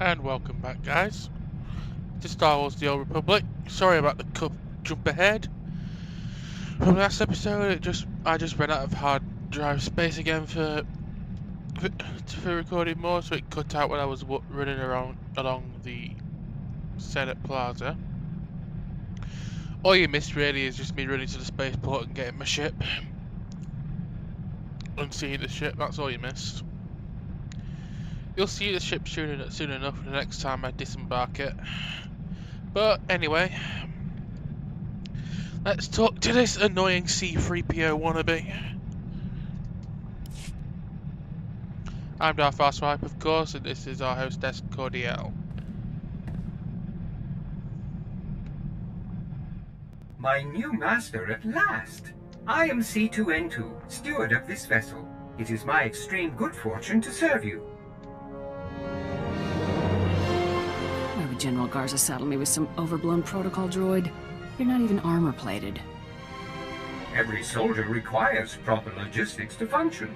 And welcome back, guys, to Star Wars: The Old Republic. Sorry about the jump ahead from last episode. I just ran out of hard drive space again for recording more, so it cut out when I was running along the Senate Plaza. All you missed really is just me running to the spaceport and getting my ship and seeing the ship. That's all you missed. You'll see the ship soon enough the next time I disembark it. But anyway, let's talk to this annoying C-3PO wannabe. I'm Darth Swipe, of course, and this is our hostess, Cordealle. My new master at last! I am C2N2, steward of this vessel. It is my extreme good fortune to serve you. Why would General Garza saddle me with some overblown protocol droid? You're not even armor-plated. Every soldier requires proper logistics to function.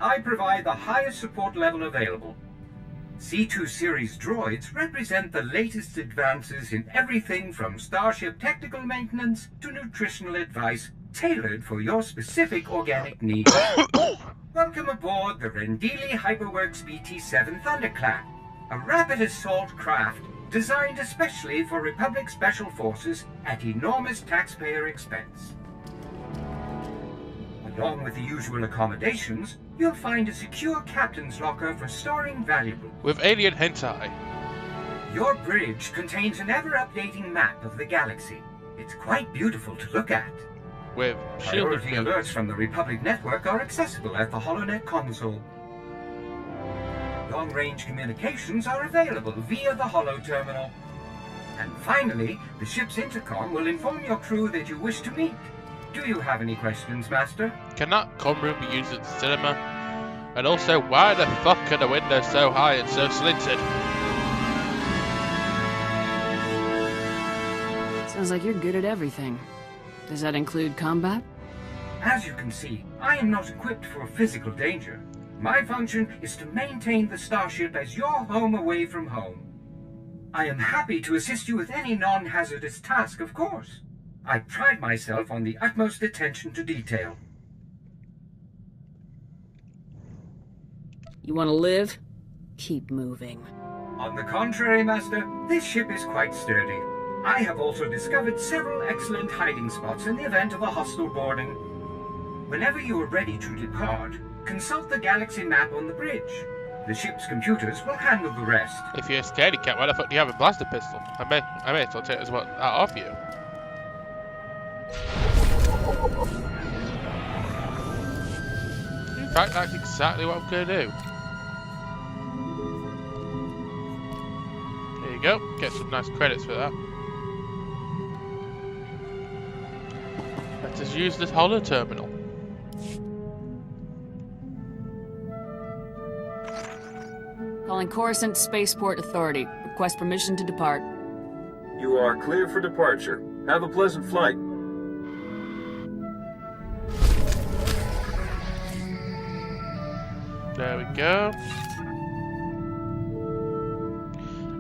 I provide the highest support level available. C2 series droids represent the latest advances in everything from starship technical maintenance to nutritional advice tailored for your specific organic needs. Welcome aboard the Rendeely Hyperworks BT-7 Thunderclap, a rapid assault craft designed especially for Republic Special Forces at enormous taxpayer expense. Along with the usual accommodations, you'll find a secure captain's locker for storing valuables. With alien hentai. Your bridge contains an ever-updating map of the galaxy. It's quite beautiful to look at. With priority alerts from the Republic network are accessible at the HoloNet console. Long-range communications are available via the Holo Terminal. And finally, the ship's intercom will inform your crew that you wish to meet. Do you have any questions, Master? Can that comm room be used at the cinema? And also, why the fuck are the windows so high and so slanted? Sounds like you're good at everything. Does that include combat? As you can see, I am not equipped for physical danger. My function is to maintain the starship as your home away from home. I am happy to assist you with any non-hazardous task, of course. I pride myself on the utmost attention to detail. You want to live? Keep moving. On the contrary, Master, this ship is quite sturdy. I have also discovered several excellent hiding spots in the event of a hostile boarding. Whenever you are ready to depart, consult the galaxy map on the bridge. The ship's computers will handle the rest. If you're a scaredy cat, why the fuck do you have a blaster pistol? I may as well take that off you. In fact, that's exactly what I'm going to do. There you go. Get some nice credits for that. Let us use this holo terminal. Calling Coruscant Spaceport Authority. Request permission to depart. You are clear for departure. Have a pleasant flight. There we go.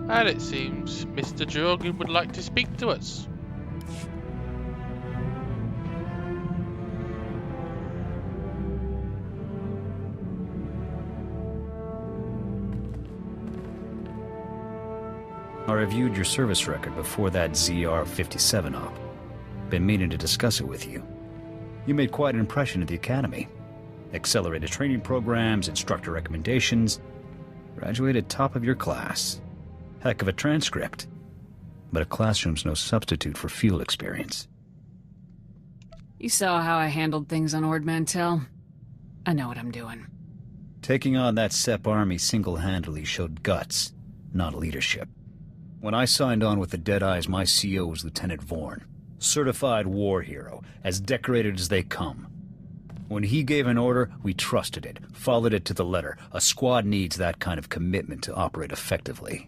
And it seems Mr. Jorgen would like to speak to us. I reviewed your service record before that ZR-57 op. Been meaning to discuss it with you. You made quite an impression at the Academy. Accelerated training programs, instructor recommendations. Graduated top of your class. Heck of a transcript. But a classroom's no substitute for field experience. You saw how I handled things on Ord Mantell. I know what I'm doing. Taking on that SEP army single-handedly showed guts, not leadership. When I signed on with the Deadeyes, my CO was Lieutenant Vorn. Certified war hero, as decorated as they come. When he gave an order, we trusted it, followed it to the letter. A squad needs that kind of commitment to operate effectively.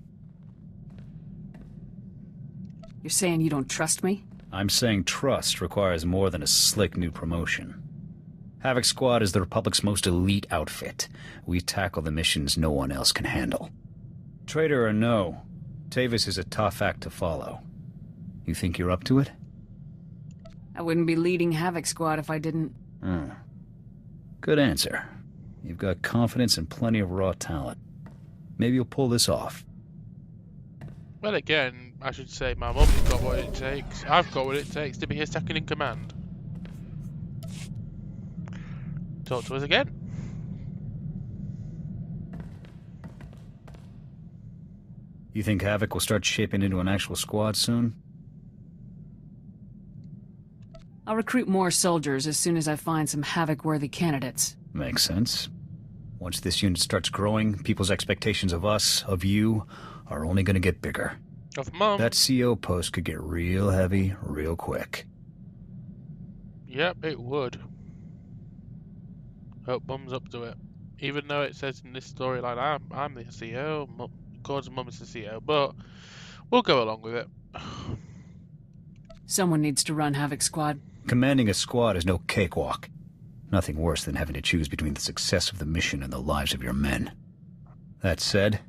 You're saying you don't trust me? I'm saying trust requires more than a slick new promotion. Havoc Squad is the Republic's most elite outfit. We tackle the missions no one else can handle. Traitor or no, Tavis is a tough act to follow. You think you're up to it? I wouldn't be leading Havoc Squad if I didn't. Good answer. You've got confidence and plenty of raw talent. Maybe you'll pull this off. Well, again, I should say my mum's got what it takes. I've got what it takes to be his second in command. Talk to us again. You think Havoc will start shaping into an actual squad soon? I'll recruit more soldiers as soon as I find some Havoc-worthy candidates. Makes sense. Once this unit starts growing, people's expectations of us, of you, are only gonna get bigger. Of Mum. That CO post could get real heavy, real quick. Yep, it would. Hope Mum's up to it. Even though it says in this storyline I'm the CO, Cord's Mum is the CO, but we'll go along with it. Someone needs to run Havoc Squad. Commanding a squad is no cakewalk. Nothing worse than having to choose between the success of the mission and the lives of your men. That said,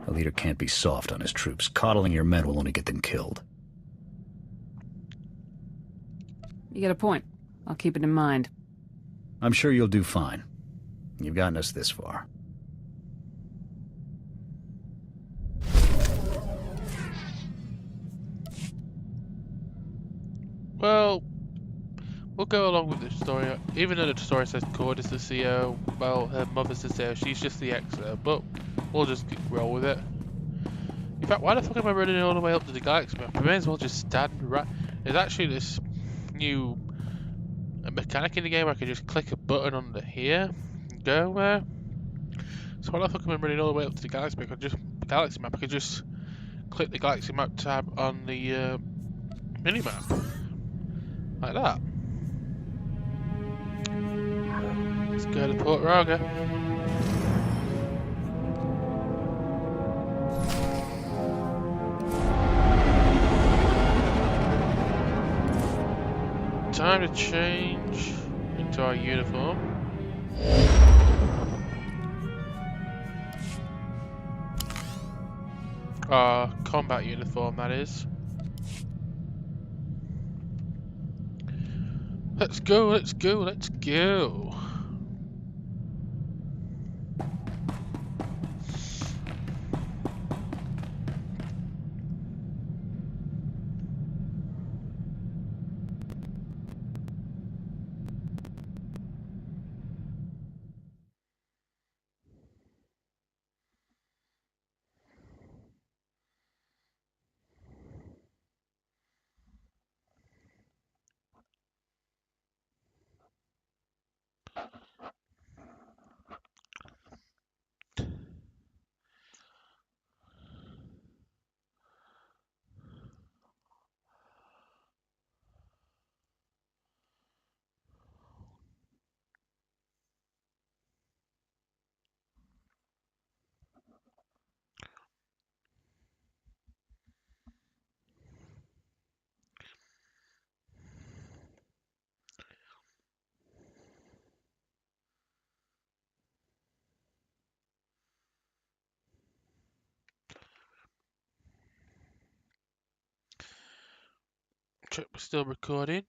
a leader can't be soft on his troops. Coddling your men will only get them killed. You get a point. I'll keep it in mind. I'm sure you'll do fine. You've gotten us this far. Well, we'll go along with the story. Even though the story says Cord is the CO, well, her mother's the CO, she's just the XO, but we'll just roll with it. In fact, why the fuck am I running all the way up to the galaxy map? I may as well just stand right... There's actually this new mechanic in the game where I can just click a button under here and go where. So why the fuck am I running all the way up to the galaxy map? I can just click the galaxy map tab on the minimap. Like that. Let's go to Port Raga. Time to change into our uniform. Our combat uniform, that is. Let's go, let's go, let's go. Check we're still recording.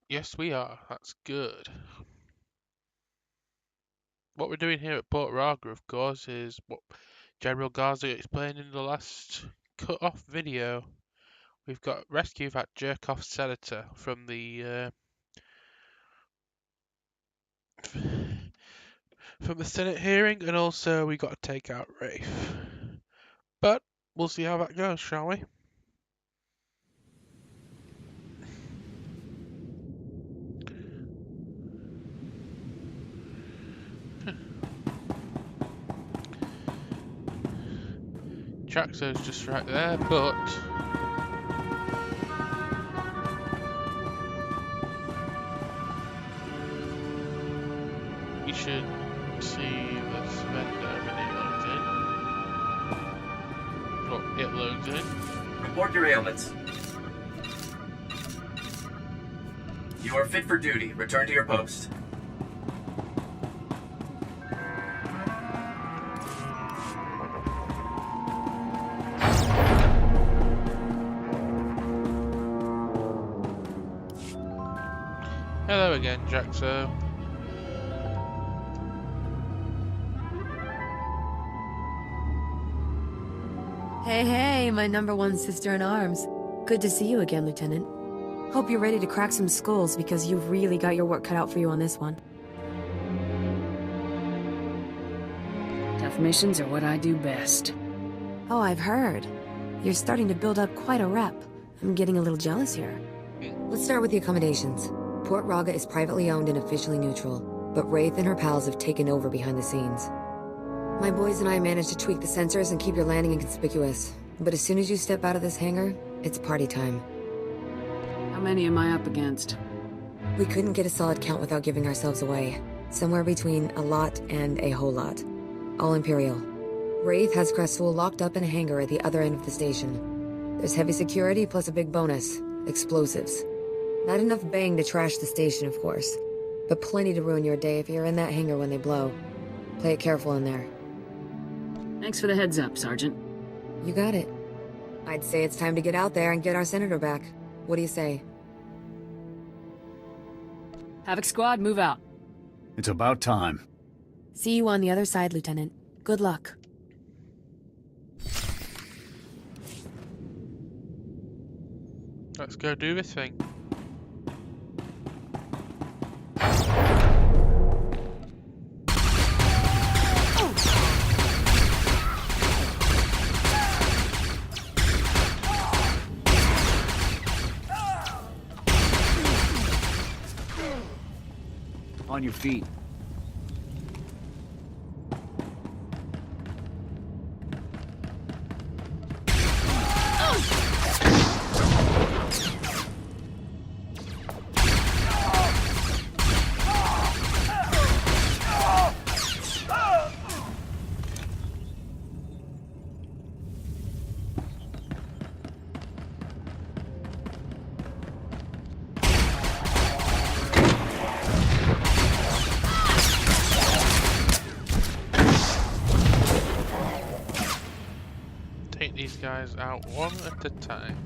Yes, we are. That's good. What we're doing here at Port Raga, of course, is what General Garza explained in the last cut-off video. We've got rescue that jerk-off senator from the Senate hearing, and also we got to take out Wraith. But we'll see how that goes, shall we? Traxo's just right there, but we should see this vendor when it loads in. Oh, it loads in. Report your ailments. You are fit for duty. Return to your post. Hello again, Jaxo. Hey, my #1 sister in arms. Good to see you again, Lieutenant. Hope you're ready to crack some skulls because you've really got your work cut out for you on this one. Tough missions are what I do best. Oh, I've heard. You're starting to build up quite a rep. I'm getting a little jealous here. Let's start with the accommodations. Port Raga is privately owned and officially neutral, but Wraith and her pals have taken over behind the scenes. My boys and I managed to tweak the sensors and keep your landing inconspicuous, but as soon as you step out of this hangar, it's party time. How many am I up against? We couldn't get a solid count without giving ourselves away. Somewhere between a lot and a whole lot. All Imperial. Wraith has Crestful locked up in a hangar at the other end of the station. There's heavy security plus a big bonus. Explosives. Not enough bang to trash the station, of course. But plenty to ruin your day if you're in that hangar when they blow. Play it careful in there. Thanks for the heads up, Sergeant. You got it. I'd say it's time to get out there and get our Senator back. What do you say? Havoc squad, move out. It's about time. See you on the other side, Lieutenant. Good luck. Let's go do this thing. On your feet. Take these guys out one at a time.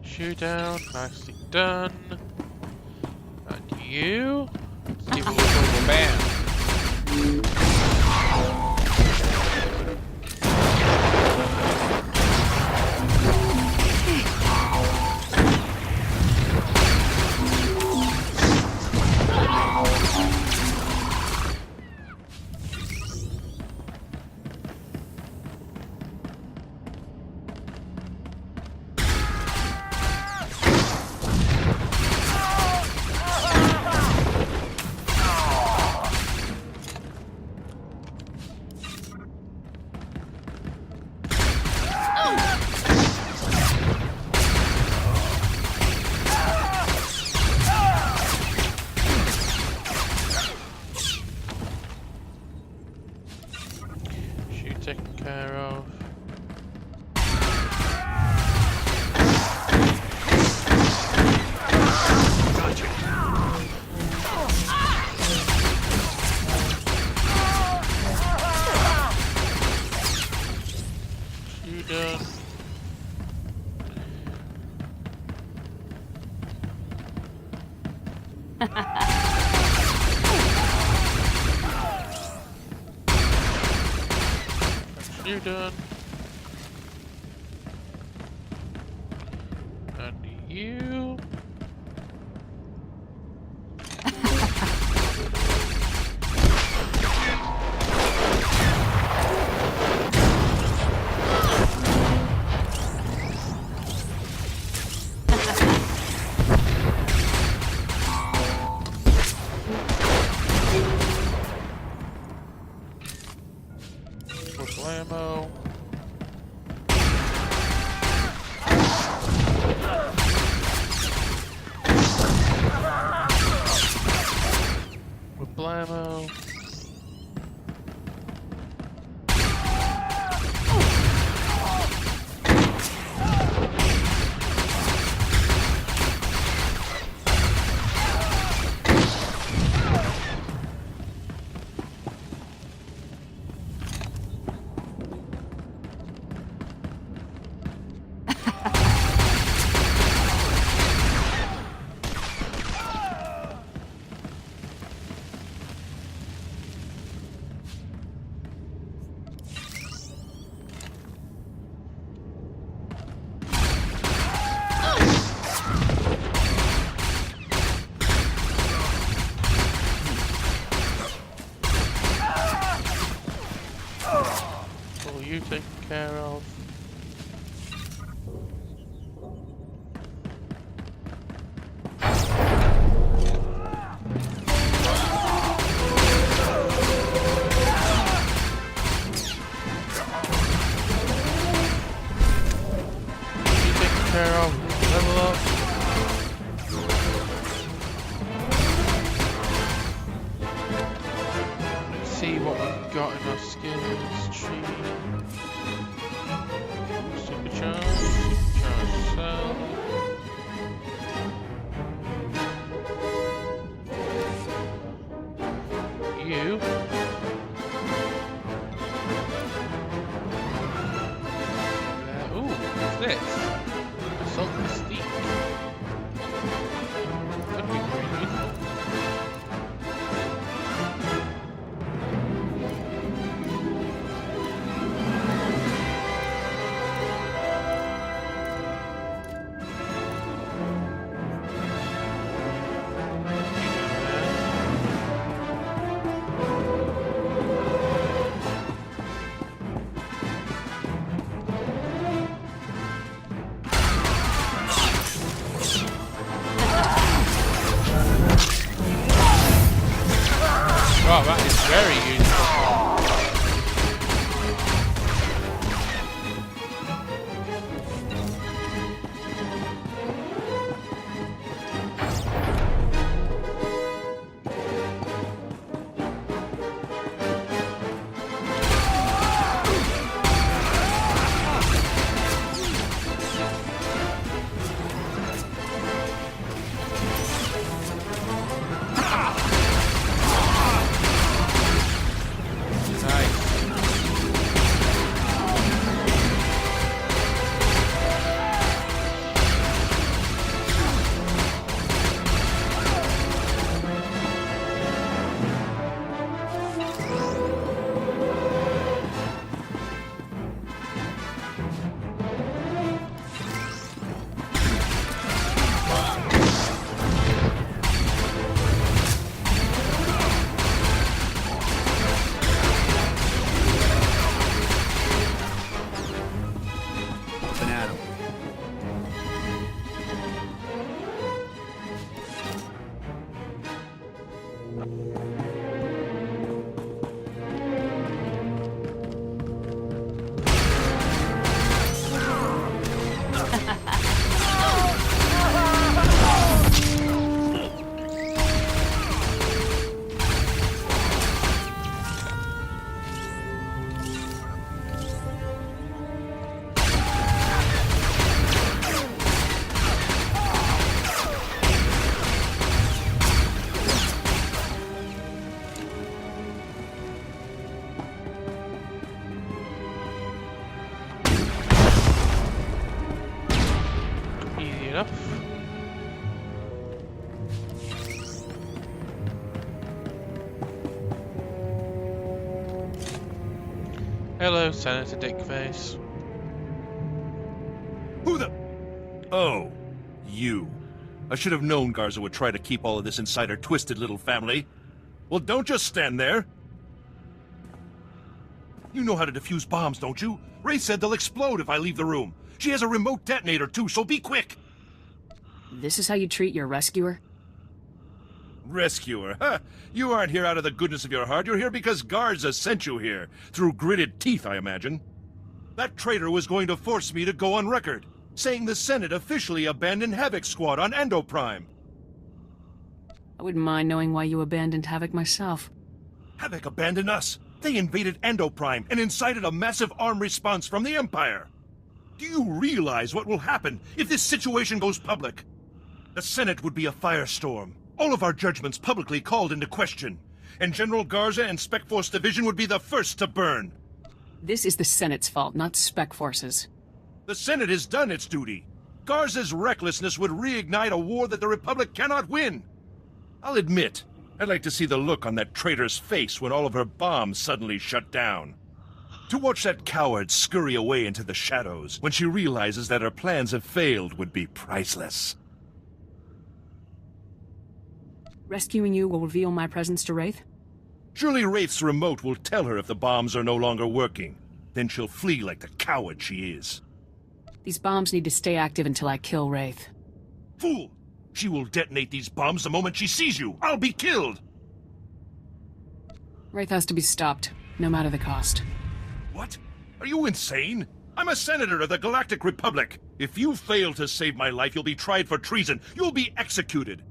Shoot down, nicely done. And you? Let's give you a little bam. Taken care of. You done. You done. And you. Ammo. got in our skills tree? Supercharge cell. You. Ooh, what's this? Assault Mystique. That'd be pretty useful. Wow, that is very useful. Hello, Senator Dickface. Who the... Oh, you. I should have known Garza would try to keep all of this inside her twisted little family. Well, don't just stand there. You know how to defuse bombs, don't you? Wraith said they'll explode if I leave the room. She has a remote detonator, too, so be quick. This is how you treat your rescuer? Rescuer? Huh? You aren't here out of the goodness of your heart. You're here because Garza sent you here. Through gritted teeth, I imagine. That traitor was going to force me to go on record, saying the Senate officially abandoned Havoc Squad on Endo Prime. I wouldn't mind knowing why you abandoned Havoc myself. Havoc abandoned us. They invaded Endo Prime and incited a massive armed response from the Empire. Do you realize what will happen if this situation goes public? The Senate would be a firestorm. All of our judgments publicly called into question. And General Garza and Spec Force Division would be the first to burn. This is the Senate's fault, not Spec Force's. The Senate has done its duty. Garza's recklessness would reignite a war that the Republic cannot win. I'll admit, I'd like to see the look on that traitor's face when all of her bombs suddenly shut down. To watch that coward scurry away into the shadows when she realizes that her plans have failed would be priceless. Rescuing you will reveal my presence to Wraith? Surely Wraith's remote will tell her if the bombs are no longer working. Then she'll flee like the coward she is. These bombs need to stay active until I kill Wraith. Fool! She will detonate these bombs the moment she sees you. I'll be killed! Wraith has to be stopped, no matter the cost. What? Are you insane? I'm a senator of the Galactic Republic. If you fail to save my life, you'll be tried for treason. You'll be executed.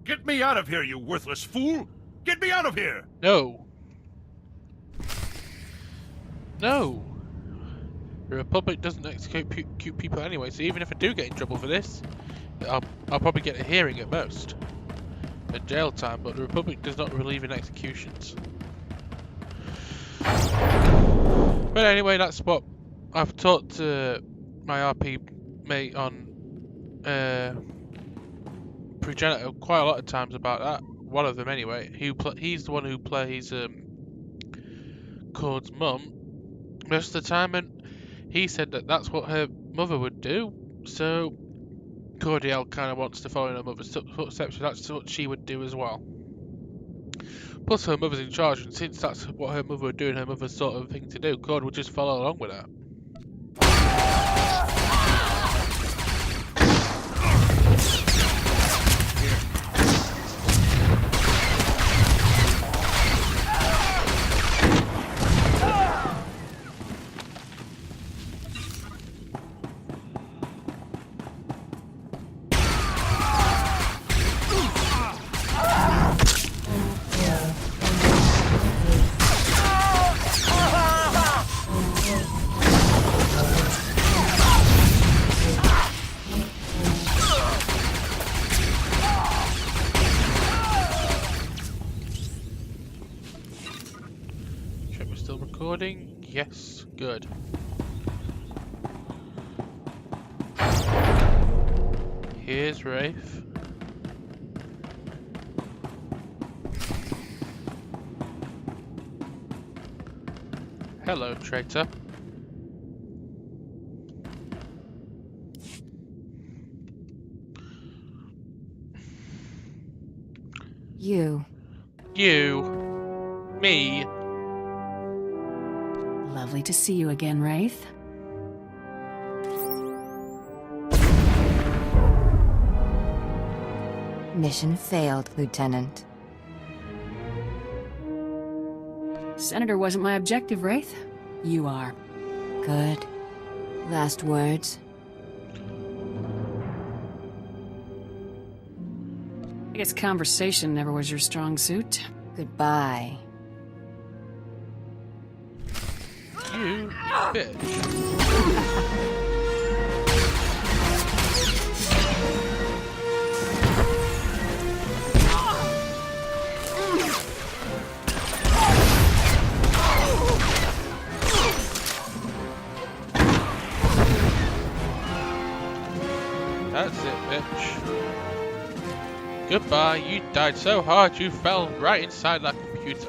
Get me out of here, you worthless fool! Get me out of here! No. No! The Republic doesn't execute people anyway, so even if I do get in trouble for this, I'll probably get a hearing at most. A jail time, but the Republic does not relieve in executions. But anyway, that's what I've talked to my RP mate on Progenitor quite a lot of times about that. One of them anyway. He's the one who plays Cord's mum most of the time, and he said that that's what her mother would do. So Cordealle kind of wants to follow in her mother's footsteps, so that's what she would do as well. Plus her mother's in charge, and since that's what her mother would do and her mother's sort of thing to do, Cord would just follow along with that. Yes, good. Here's Wraith. Hello, traitor. You. Me. Lovely to see you again, Wraith. Mission failed, Lieutenant. Senator wasn't my objective, Wraith. You are. Good. Last words? I guess conversation never was your strong suit. Goodbye. You bitch. That's it, bitch. Goodbye, you died so hard you fell right inside that computer.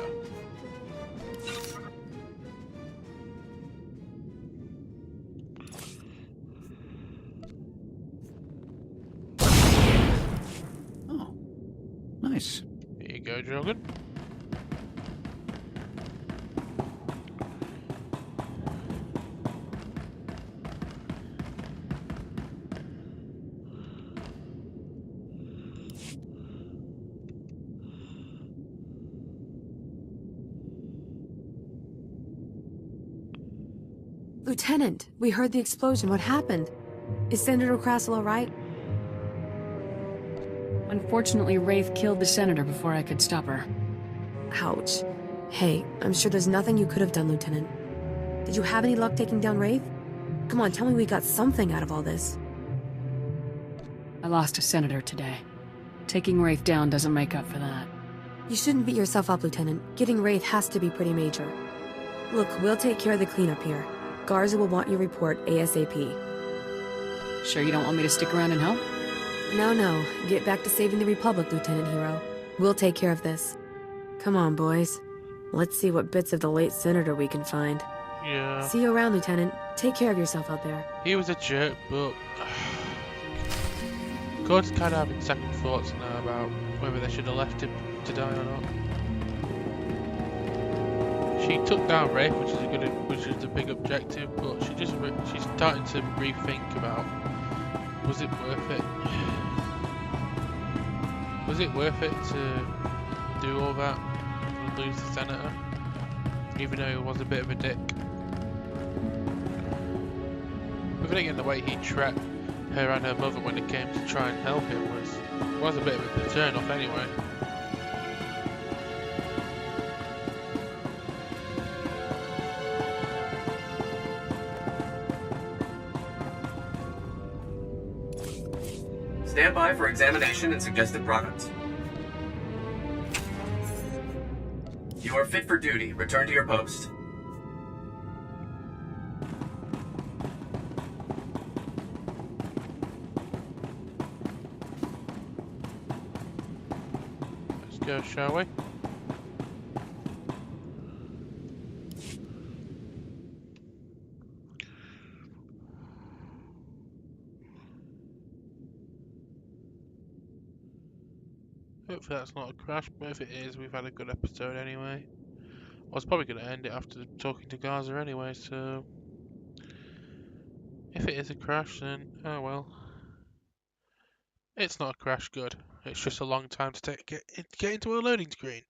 Nice. Here you go, Jorgen. Lieutenant, we heard the explosion. What happened? Is Senator Crassel all right? Unfortunately, Wraith killed the Senator before I could stop her. Ouch. Hey, I'm sure there's nothing you could have done, Lieutenant. Did you have any luck taking down Wraith? Come on, tell me we got something out of all this. I lost a Senator today. Taking Wraith down doesn't make up for that. You shouldn't beat yourself up, Lieutenant. Getting Wraith has to be pretty major. Look, we'll take care of the cleanup here. Garza will want your report ASAP. Sure you don't want me to stick around and help? No. Get back to saving the Republic, Lieutenant Hero. We'll take care of this. Come on, boys. Let's see what bits of the late Senator we can find. Yeah. See you around, Lieutenant. Take care of yourself out there. He was a jerk, but Cord's kind of having second thoughts now about whether they should have left him to die or not. She took down Wraith, which is the big objective, but she's starting to rethink about, was it worth it? Was it worth it to do all that and lose the Senator, even though he was a bit of a dick? But then again, the way he trapped her and her mother when it came to try and help him was a bit of a turn off anyway. Stand by for examination and suggested products. You are fit for duty. Return to your post. Let's go, shall we? Hopefully that's not a crash, but if it is, we've had a good episode anyway. I was probably going to end it after talking to Gaza anyway, so... If it is a crash, then, oh well. It's not a crash, good. It's just a long time to get into a loading screen.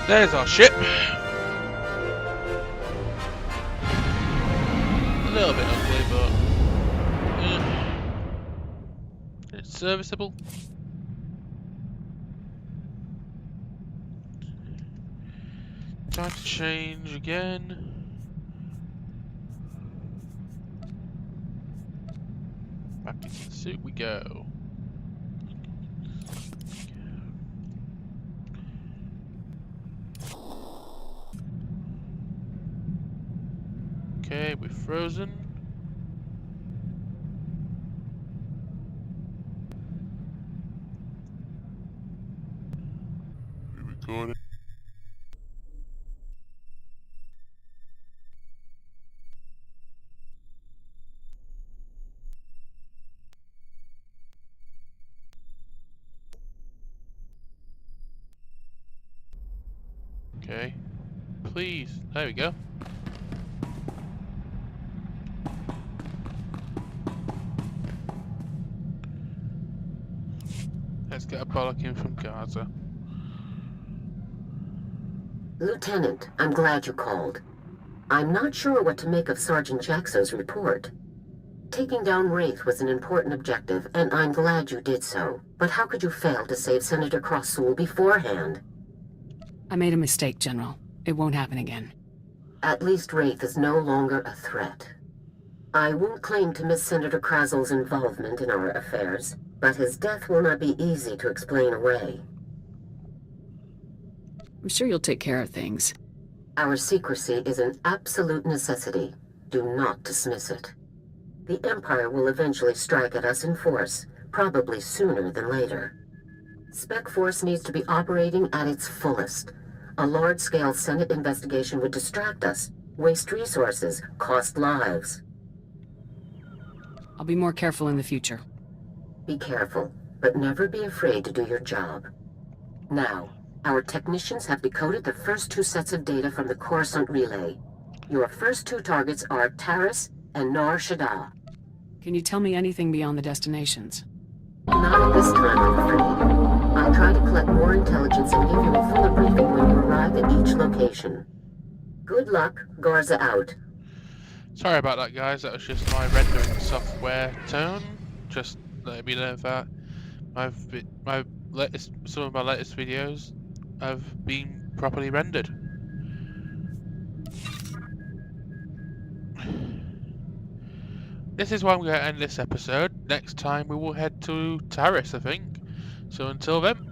There's our ship. A little bit ugly, but it's serviceable. Time to change again. Back into the suit we go. Okay, we're frozen. We recording. Okay. Please. There we go. Let's get a bollocking from Gaza. Lieutenant, I'm glad you called. I'm not sure what to make of Sergeant Jaxo's report. Taking down Wraith was an important objective, and I'm glad you did so. But how could you fail to save Senator Crossoul beforehand? I made a mistake, General. It won't happen again. At least Wraith is no longer a threat. I won't claim to miss Senator Crossoul's involvement in our affairs, but his death will not be easy to explain away. I'm sure you'll take care of things. Our secrecy is an absolute necessity. Do not dismiss it. The Empire will eventually strike at us in force, probably sooner than later. Spec Force needs to be operating at its fullest. A large-scale Senate investigation would distract us, waste resources, cost lives. I'll be more careful in the future. Be careful, but never be afraid to do your job. Now, our technicians have decoded the first two sets of data from the Coruscant relay. Your first two targets are Taris and Nar Shaddaa. Can you tell me anything beyond the destinations? Not at this time, I'm afraid. I'll try to collect more intelligence and give you a fuller briefing when you arrive at each location. Good luck, Garza out. Sorry about that, guys. That was just my rendering software tone. Just let me know that some of my latest videos have been properly rendered. this is where I'm going to end this episode. Next time we will head to Taris, I think. So until then,